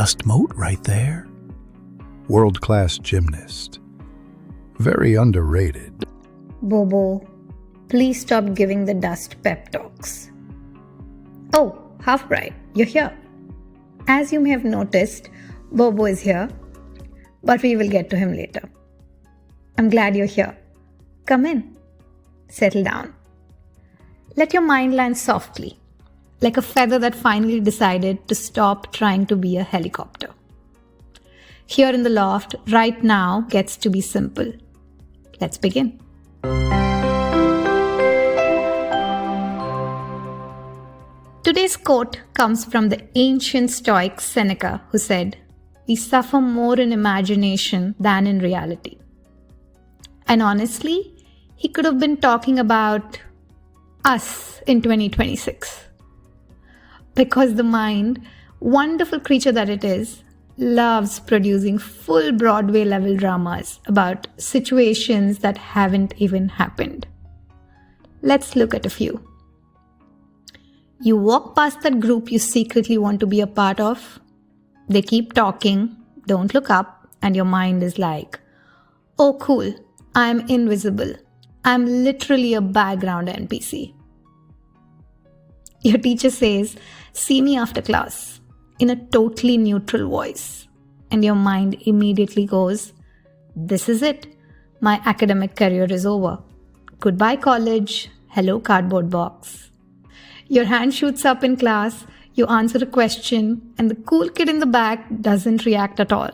dust mote right there. World-class gymnast. Very underrated. Bobo, please stop giving the dust pep talks. Oh, half bright, you're here. As you may have noticed, Bobo is here, but we will get to him later. I'm glad you're here. Come in. Settle down. Let your mind land softly, like a feather that finally decided to stop trying to be a helicopter. Here in the loft, right now gets to be simple. Let's begin. Today's quote comes from the ancient Stoic Seneca, who said, "We suffer more in imagination than in reality." And honestly, he could have been talking about us in 2026. Because the mind, wonderful creature that it is, loves producing full Broadway level dramas about situations that haven't even happened. Let's look at a few. You walk past that group you secretly want to be a part of. They keep talking, don't look up, and your mind is like, "Oh cool, I'm invisible. I'm literally a background NPC." Your teacher says, "See me after class," in a totally neutral voice. And your mind immediately goes, "This is it. My academic career is over. Goodbye college. Hello cardboard box." Your hand shoots up in class, you answer a question, and the cool kid in the back doesn't react at all.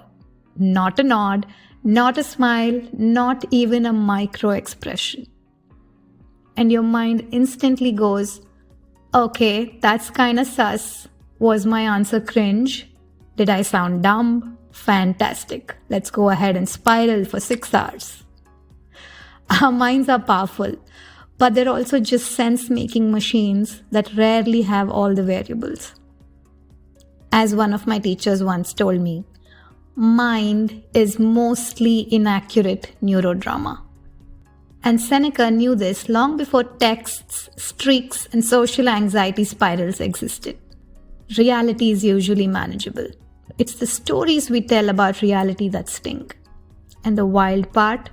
Not a nod, not a smile, not even a micro expression. And your mind instantly goes, "Okay, that's kinda sus. Was my answer cringe? Did I sound dumb? Fantastic. Let's go ahead and spiral for 6 hours." Our minds are powerful, but they're also just sense-making machines that rarely have all the variables. As one of my teachers once told me, mind is mostly inaccurate neurodrama. And Seneca knew this long before texts, streaks, and social anxiety spirals existed. Reality is usually manageable. It's the stories we tell about reality that sting. And the wild part,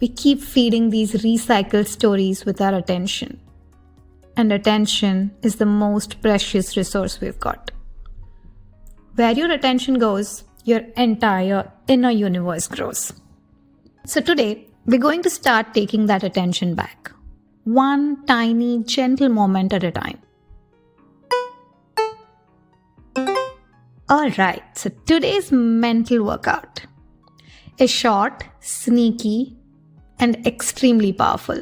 we keep feeding these recycled stories with our attention. And attention is the most precious resource we've got. Where your attention goes, your entire inner universe grows. So today, we're going to start taking that attention back. One tiny, gentle moment at a time. Alright, so today's mental workout is short, sneaky, and extremely powerful.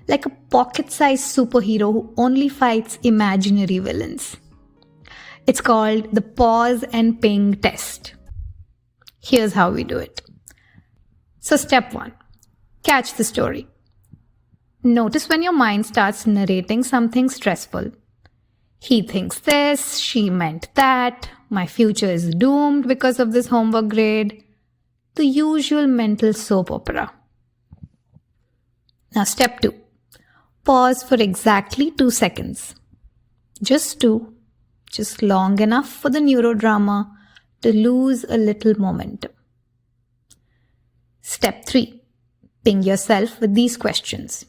Like a pocket-sized superhero who only fights imaginary villains. It's called the pause and ping test. Here's how we do it. So step 1, catch the story. Notice when your mind starts narrating something stressful. He thinks this, she meant that, my future is doomed because of this homework grade. The usual mental soap opera. Now step 2, pause for exactly 2 seconds. Just 2, just long enough for the neurodrama to lose a little momentum. Step 3, ping yourself with these questions.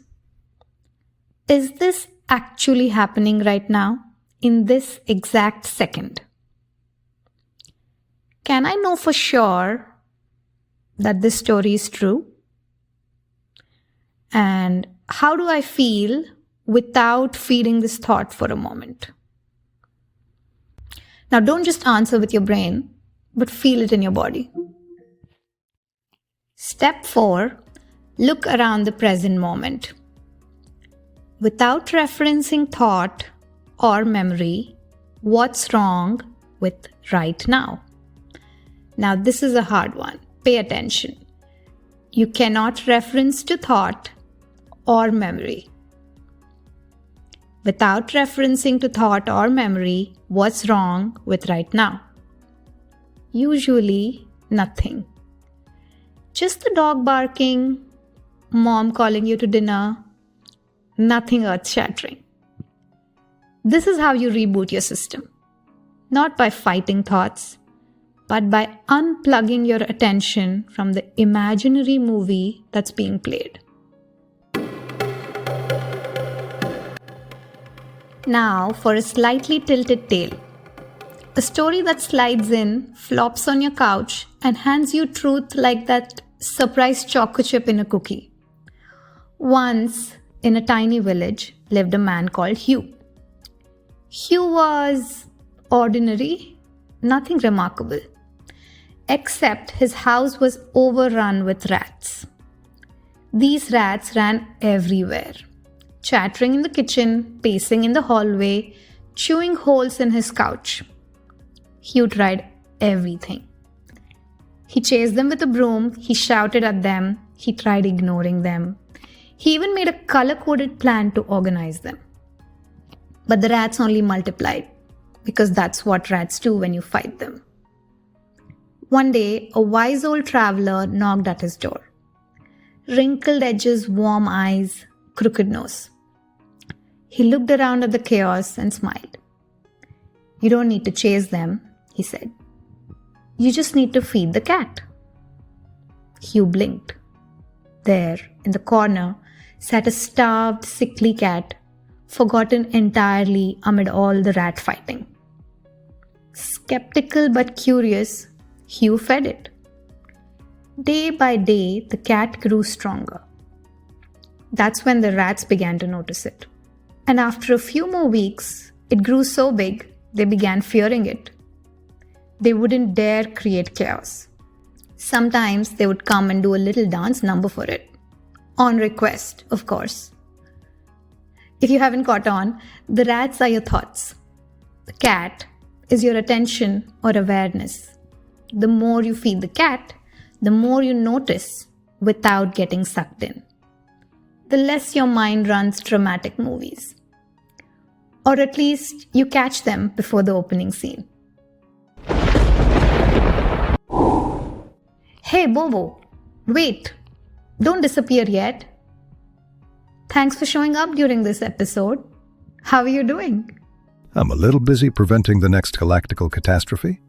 Is this actually happening right now, in this exact second? Can I know for sure that this story is true? And how do I feel without feeding this thought for a moment? Now don't just answer with your brain, but feel it in your body. Step 4, look around the present moment. Without referencing thought or memory, what's wrong with right now? Now this is a hard one. Pay attention. You cannot reference to thought or memory. Without referencing to thought or memory, what's wrong with right now? Usually, nothing. Just the dog barking, mom calling you to dinner, nothing earth-shattering. This is how you reboot your system. Not by fighting thoughts, but by unplugging your attention from the imaginary movie that's being played. Now for a slightly tilted tale. A story that slides in, flops on your couch, and hands you truth like that surprise choco chip in a cookie. Once, in a tiny village, lived a man called Hugh. Hugh was ordinary, nothing remarkable, except his house was overrun with rats. These rats ran everywhere, chattering in the kitchen, pacing in the hallway, chewing holes in his couch. Hugh tried everything. He chased them with a broom, he shouted at them, he tried ignoring them. He even made a color-coded plan to organize them. But the rats only multiplied, because that's what rats do when you fight them. One day, a wise old traveler knocked at his door. Wrinkled edges, warm eyes, crooked nose. He looked around at the chaos and smiled. "You don't need to chase them," he said. "You just need to feed the cat." Hugh blinked. There, in the corner, sat a starved, sickly cat, forgotten entirely amid all the rat fighting. Skeptical but curious, Hugh fed it. Day by day, the cat grew stronger. That's when the rats began to notice it. And after a few more weeks, it grew so big, they began fearing it. They wouldn't dare create chaos. Sometimes they would come and do a little dance number for it. On request, of course. If you haven't caught on, the rats are your thoughts. The cat is your attention or awareness. The more you feed the cat, the more you notice without getting sucked in. The less your mind runs dramatic movies. Or at least you catch them before the opening scene. Hey Bobo, wait, don't disappear yet. Thanks for showing up during this episode. How are you doing? I'm a little busy preventing the next galactical catastrophe,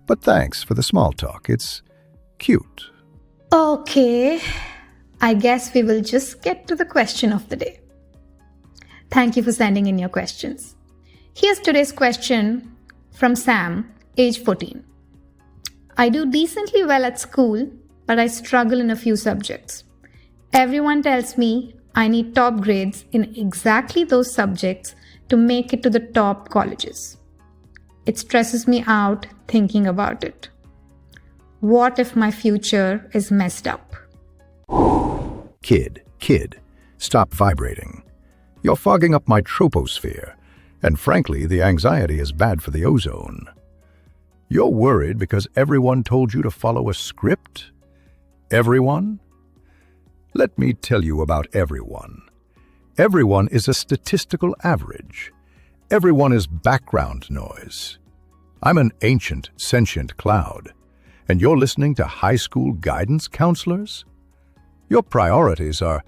but thanks for the small talk. It's cute. Okay, I guess we will just get to the question of the day. Thank you for sending in your questions. Here's today's question from Sam, age 14. I do decently well at school, but I struggle in a few subjects. Everyone tells me I need top grades in exactly those subjects to make it to the top colleges. It stresses me out thinking about it. What if my future is messed up? Kid, stop vibrating. You're fogging up my troposphere, and frankly, the anxiety is bad for the ozone. You're worried because everyone told you to follow a script? Everyone? Let me tell you about everyone. Everyone is a statistical average. Everyone is background noise. I'm an ancient, sentient cloud, and you're listening to high school guidance counselors? Your priorities are,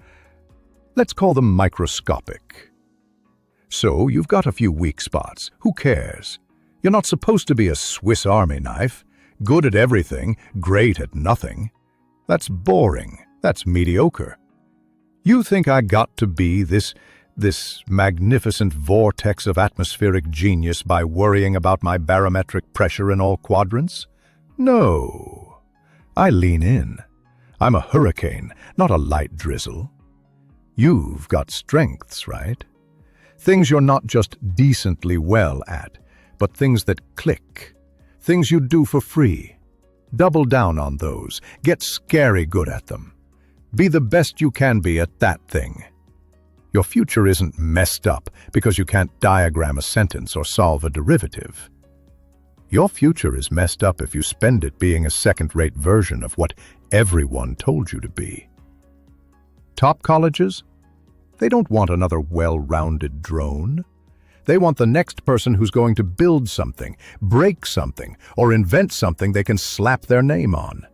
let's call them microscopic. So you've got a few weak spots. Who cares? You're not supposed to be a Swiss Army knife, good at everything, great at nothing. That's boring. That's mediocre. You think I got to be this magnificent vortex of atmospheric genius by worrying about my barometric pressure in all quadrants? No. I lean in. I'm a hurricane, not a light drizzle. You've got strengths, right? Things you're not just decently well at, but things that click. Things you do for free. Double down on those. Get scary good at them. Be the best you can be at that thing. Your future isn't messed up because you can't diagram a sentence or solve a derivative. Your future is messed up if you spend it being a second-rate version of what everyone told you to be. Top colleges? They don't want another well-rounded drone. They want the next person who's going to build something, break something, or invent something they can slap their name on.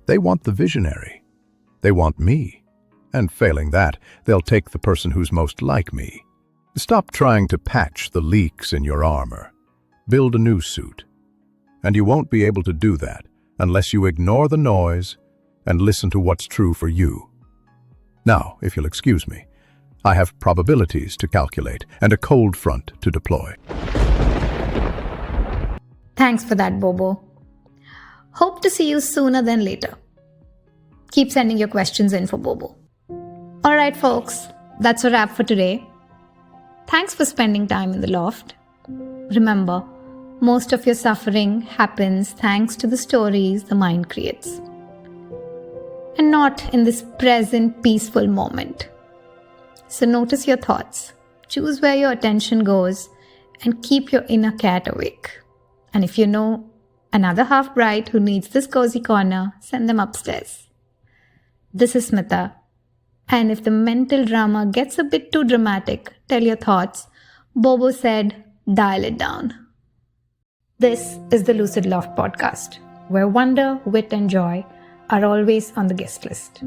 They want the visionary. They want me. And failing that, they'll take the person who's most like me. Stop trying to patch the leaks in your armor. Build a new suit. And you won't be able to do that unless you ignore the noise and listen to what's true for you. Now, if you'll excuse me, I have probabilities to calculate and a cold front to deploy. Thanks for that, Bobo. Hope to see you sooner than later. Keep sending your questions in for Bobo. Alright folks, that's a wrap for today. Thanks for spending time in the loft. Remember, most of your suffering happens thanks to the stories the mind creates, and not in this present peaceful moment. So notice your thoughts, choose where your attention goes, and keep your inner cat awake. And if you know another half bride who needs this cozy corner, send them upstairs. This is Smita. And if the mental drama gets a bit too dramatic, tell your thoughts. Bobo said, dial it down. This is the Lucid Loft podcast, where wonder, wit, and joy are always on the guest list.